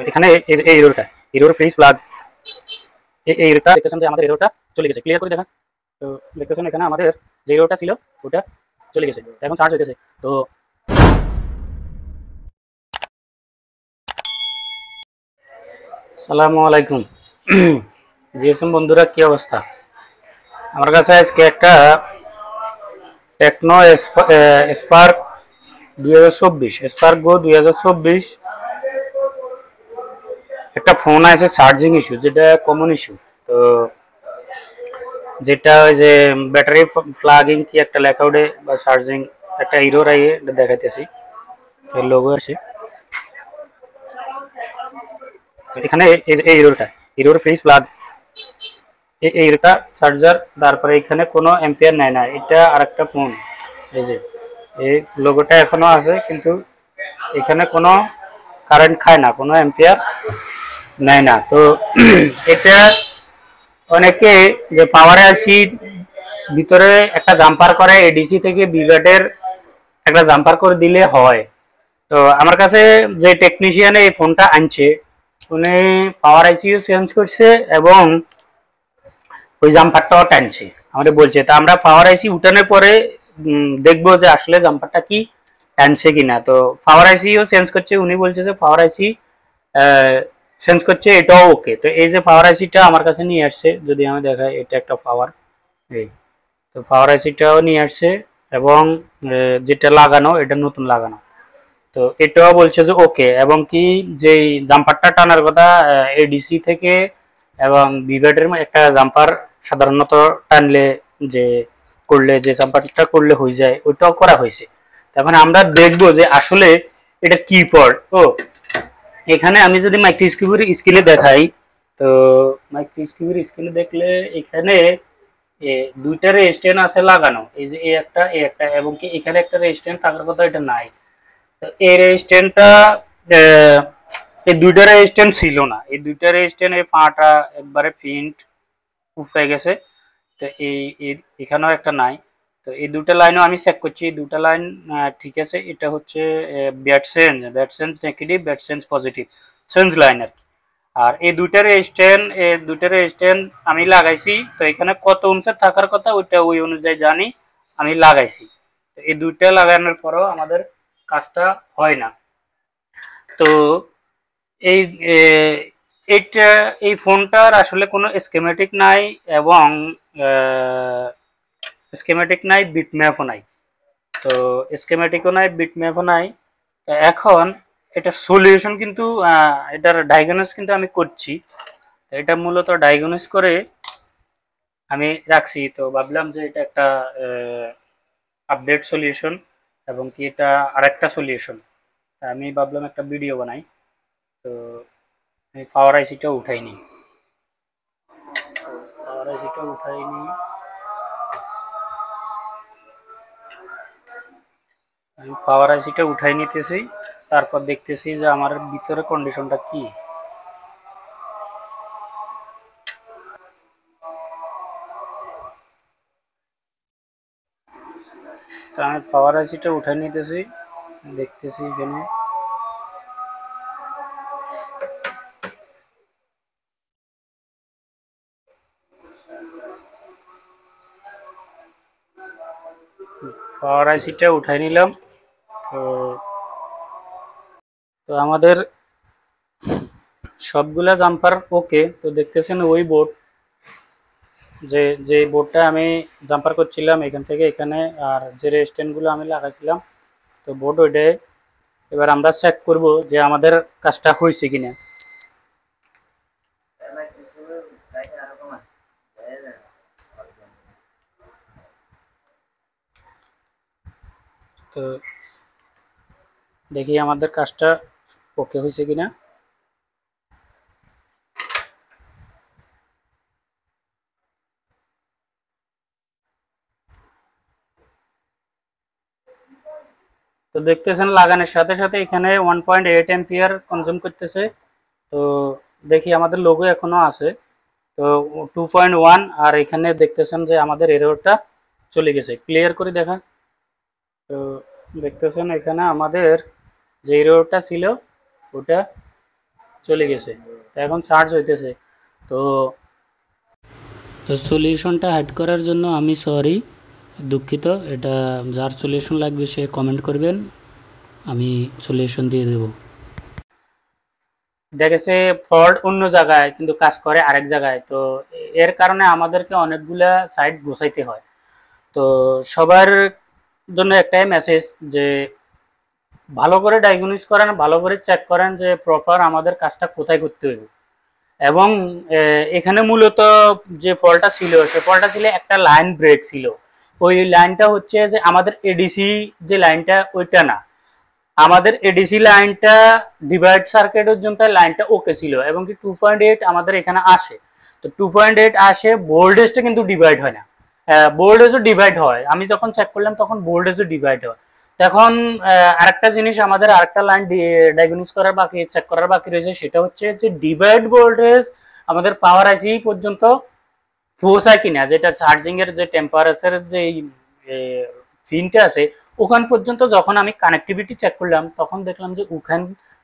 এখানে এই এররটা, error phase plug, এই এররটা দেখতেছেন যে আমাদের এররটা চলে গেছে। ক্লিয়ার করে দেখা। তো দেখতেছেন এখানে আমাদের যে এররটা ছিল ওটা চলে গেছে, এখন চার্জ হইতেছে। তো আসসালামু আলাইকুম জিএসএম বন্ধুরা, কি অবস্থা? আমার কাছে আজকে একটা টেকনো স্পার্ক 2024 স্পার্ক গো 2024 একটা ফোন আছে, চার্জিং ইস্যু, যেটা কমন ইস্যু। তো যেটা ওই যে ব্যাটারি প্লাগিং কি একটা লেখা উঠে বা চার্জিং একটা এরর আইয়ে দেখাইতেছি, লোগো আছে এখানে। এই এররটা, এরর ফেজ প্লাগ, এইটা চার্জার, তারপরে এখানে কোনো এম্পিয়ার নেয় না, এটা আরেকটা ফোন। এই যে এই লোগোটা এখনো আছে, কিন্তু এখানে কোনো কারেন্ট খায় না, কোনো এম্পিয়ার নেয় না। তো এটা অনেকে যে পাওয়ারে আসি ভিতরে একটা জাম্পার করে, এডিসি থেকে বিগাটের একটা জাম্পার করে দিলে হয়। তো আমার কাছে যে টেকনিশিয়ান এই ফোনটা আনছে, উনি পাওয়ার আইসিও চেঞ্জ করছে এবং ওই জাম্পারটাও টানছে, আমাদের বলছে। তা আমরা পাওয়ার আইসি উঠানোর পরে দেখবো যে আসলে জাম্পারটা কি টানছে কিনা। তো পাওয়ার আইসিও চেঞ্জ করছে, উনি বলছে যে পাওয়ার আইসি চেঞ্জ করছে, এটাও ওকে। তো এই যে পাওয়ার আইসিটা আমার কাছে নিয়ে আসছে, যদি আমি দেখাই, এটা একটা পাওয়ার, এই তো পাওয়ার আইসিটাও নিয়ে আসছে এবং যেটা লাগানো এটা নতুন লাগানো। তো এটাও বলছে যে ওকে, এবং কি যে জাম্পারটা টানার কথা এডিসি থেকে এবং বিভেটের একটা জাম্পার সাধারণত টানলে যে করলে যে জাম্পারটা করলে হয়ে যায়, ওইটাও করা হয়েছে। এখন আমরা দেখবো যে আসলে এটা কি ফল্ট। তো এখানে আমি যদি মাইক্রোস্কোপের স্ক্রিনে দেখাই, তো মাইক্রোস্কোপের স্ক্রিনে দেখলে এখানে দুইটা রেজিস্ট্যান্ট আছে লাগানো, এই যে এই একটা এবং কি এখানে একটা রেজিস্ট্যান্ট থাকার কথা, এটা নাই। তো এই রেজিস্ট্যান্টটা এই দুইটা রেজিস্ট্যান্ট ছিল না, এই দুইটা রেজিস্ট্যান্ট এই পাটা একবারে প্রিন্ট উঠে গেছে। তো এখানেও একটা নাই। তো এই দুটো লাইনও আমি চেক করছি, এই দুটো লাইন ঠিক আছে। এটা হচ্ছে bad sense negative, bad sense positive, sense line আর কি। আর এই দুইটা রেজিস্ট্যান্ট আমি লাগাইছি। তো এখানে কত ওহমসের থাকার কথা ওইটা ওই অনুযায়ী জানি, আমি লাগাইছি। তো এই দুইটা লাগানোর পরেও আমাদের কাজটা হয় না। তো এই এইটা এই ফোনটার আসলে কোনো স্কিমেটিক নাই এবং স্কিমেটিক নাই, বিটম্যাপও নাই। তো স্কিমেটিকও নাই, বিটম্যাপও নাই। এখন এটা সলিউশন কিন্তু এটার ডায়াগনোস কিন্তু আমি করছি। এটা মূলত ডায়াগনোস করে আমি রাখছি। তো ভাবলাম যে এটা একটা আপডেট সলিউশন এবং কি এটা আরেকটা সলিউশন, আমি ভাবলাম একটা ভিডিও বানাই। তো আমি পাওয়ার আইসিটা উঠাইনি, পাওয়ার আইসিটা উঠাইনি আমি পাওয়ার আইসিটা উঠাই নিতেছি, তারপর দেখতেছি যে আমার ভিতরে কন্ডিশনটা কি। তো আমি পাওয়ার আইসিটা উঠাই নিতেছি, দেখতেছি এখানে পাওয়ার আইসিটা উঠাই নিলাম। তো তো আমাদের সবগুলা জাম্পার ওকে। তো দেখতেছেন ওই বোর্ড, যে বোর্ডটা আমি জাম্পার করছিলাম এখান থেকে এখানে, আর যে স্ট্যান্ডগুলো আমি লাগাইছিলাম, তো বোর্ড ওইটাই। এবার আমরা চেক করব যে আমাদের কাজটা হয়েছে কিনা। তো দেখি আমাদের কাজটা ওকে হয়েছে কিনা। তো দেখতেছেন লাগানোর সাথে সাথে এখানে 1.8 এম্পিয়ার কনজিউম করতেছে। তো দেখি আমাদের লোগো এখনো আছে, তো 2.1। আর এখানে দেখতেছেন যে আমাদের এররটা চলে গেছে। ক্লিয়ার করে দেখা। তো দেখতেছেন এখানে আমাদের যে এররটা ছিল ওটা চলে গেছে, তো এখন চার্জ হইতেছে। তো তো সলিউশনটা হাইড করার জন্য আমি সরি, দুঃখিত। এটা যার সলিউশন লাগবে সে কমেন্ট করবেন, আমি সলিউশন দিয়ে দেব। দেখেছে ফল্ট অন্য জায়গায় কিন্তু কাজ করে আরেক জায়গায়, তো এর কারণে আমাদেরকে অনেকগুলা সাইট গোছাইতে হয়। তো সবার জন্য একটাই মেসেজ যে ভালো করে ডায়াগনোস করেন, ভালো করে চেক করেন যে প্রপার আমাদের কাজটা কোথায় করতে হবে। এবং এখানে মূলত যে ফলটা ছিল সে ফলটা ছিল একটা লাইন ব্রেক ছিল। ওই লাইনটা হচ্ছে যে আমাদের এডিসি যে লাইনটা ওইটা না, আমাদের এডিসি লাইনটা ডিভাইড সার্কিটের জন্য লাইনটা ওকে ছিল এবং কি 2.8 আমাদের এখানে আসে। তো 2.8 আসে, ভোল্টেজটা কিন্তু ডিভাইড হয় না, ভোল্টেজও ডিভাইড হয়। আমি যখন চেক করলাম তখন ভোল্টেজও ডিভাইড হয়। এখন আরেকটা জিনিস আমাদের আরেকটা লাইন ডায়াগনোস করার বাকি, চেক করার বাকি রয়েছে, সেটা হচ্ছে যে ডিভাইড ভোল্টেজ আমাদের পাওয়ার আইসি পর্যন্ত পৌঁছায় কিনা, যেটা চার্জিং এর যে টেম্পারেচারের যে পিনটা আছে ওখান পর্যন্ত। যখন আমি কানেক্টিভিটি চেক করলাম তখন দেখলাম যে ওখান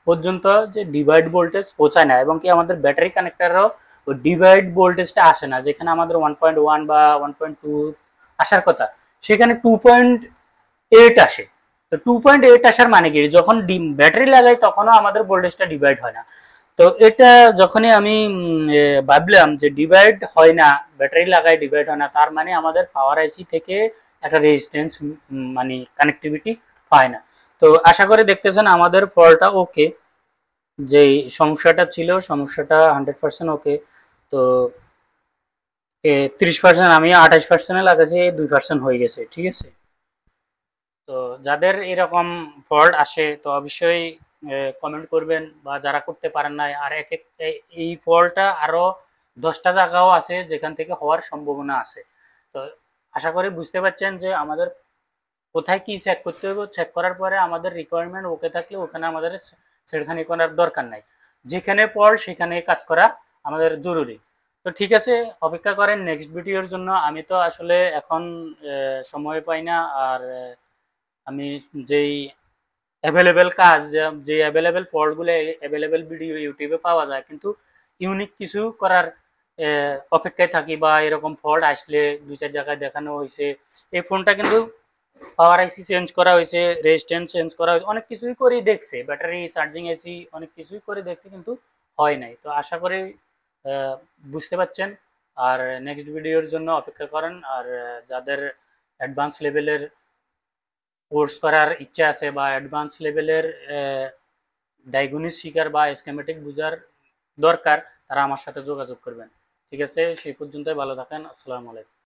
পর্যন্ত যে ডিভাইড ভোল্টেজ পৌঁছায় না, এবং কি আমাদের ব্যাটারি কানেক্টারও ওই ডিভাইড ভোল্টেজটা আসে না, যেখানে আমাদের 1.1 বা 1.2 আসার কথা সেখানে 2.8 আসে। তো 2.8 আসার মানে কি, যখন ব্যাটারি লাগাই তখনও আমাদের ভোল্টেজটা ডিভাইড হয় না। তো এটা যখনই আমি ভাবলাম যে ডিভাইড হয় না, ব্যাটারি লাগাই ডিভাইড হয় না, তার মানে আমাদের পাওয়ার আইসি থেকে একটা রেজিস্ট্যান্স মানে কানেক্টিভিটি পায় না। তো আশা করে দেখতেছেন আমাদের ফলটা ওকে, যে সমস্যাটা ছিল সমস্যাটা 100% ওকে। তো 30%, আমি 28% লাগাচ্ছি, 2% হয়ে গেছে, ঠিক আছে। তো যাদের এরকম ফল্ট আসে তো অবশ্যই কমেন্ট করবেন, বা যারা করতে পারেন না, আর এক এক এই ফল্টটা আরো 10টা জায়গাও আছে যেখান থেকে হওয়ার সম্ভাবনা আছে। তো আশা করি বুঝতে পারছেন যে আমাদের কোথায় কি চেক করতে হবে, চেক করার পরে আমাদের রিকোয়ারমেন্ট ওকে থাকলে ওখানে আমাদের ছেড়খানি করার দরকার নাই, যেখানে ফল্ট সেখানে কাজ করা আমাদের জরুরি। তো ঠিক আছে, অপেক্ষা করেন নেক্সট ভিডিওর জন্য। আমি তো আসলে এখন সময় পাই না, আর আমি যেই অ্যাভেলেবেল কাজ, যে অ্যাভেলেবেল ফল্টগুলো অ্যাভেলেবেল ভিডিও ইউটিউবে পাওয়া যায়, কিন্তু ইউনিক কিছু করার অপেক্ষায় থাকি, বা এরকম ফল্ট আসলে 2-4 জায়গায় দেখানো হয়েছে। এই ফোনটা কিন্তু পাওয়ার আইসি চেঞ্জ করা হয়েছে, রেজিস্ট্যান্স চেঞ্জ করা হয়েছে, অনেক কিছুই করেই দেখছে, ব্যাটারি চার্জিং এসি অনেক কিছুই করে দেখছে, কিন্তু হয় নাই। তো আশা করি বুঝতে পারছেন। আর নেক্সট ভিডিওর জন্য অপেক্ষা করেন। আর যাদের অ্যাডভান্স লেভেলের কোর্স করার ইচ্ছা আছে বা অ্যাডভান্স লেভেলের ডায়াগনোস শিকার বা স্কেমেটিক বোঝার দরকার, তারা আমার সাথে যোগাযোগ করবেন। ঠিক আছে, সেই পর্যন্তই, ভালো থাকেন, আসসালামু আলাইকুম।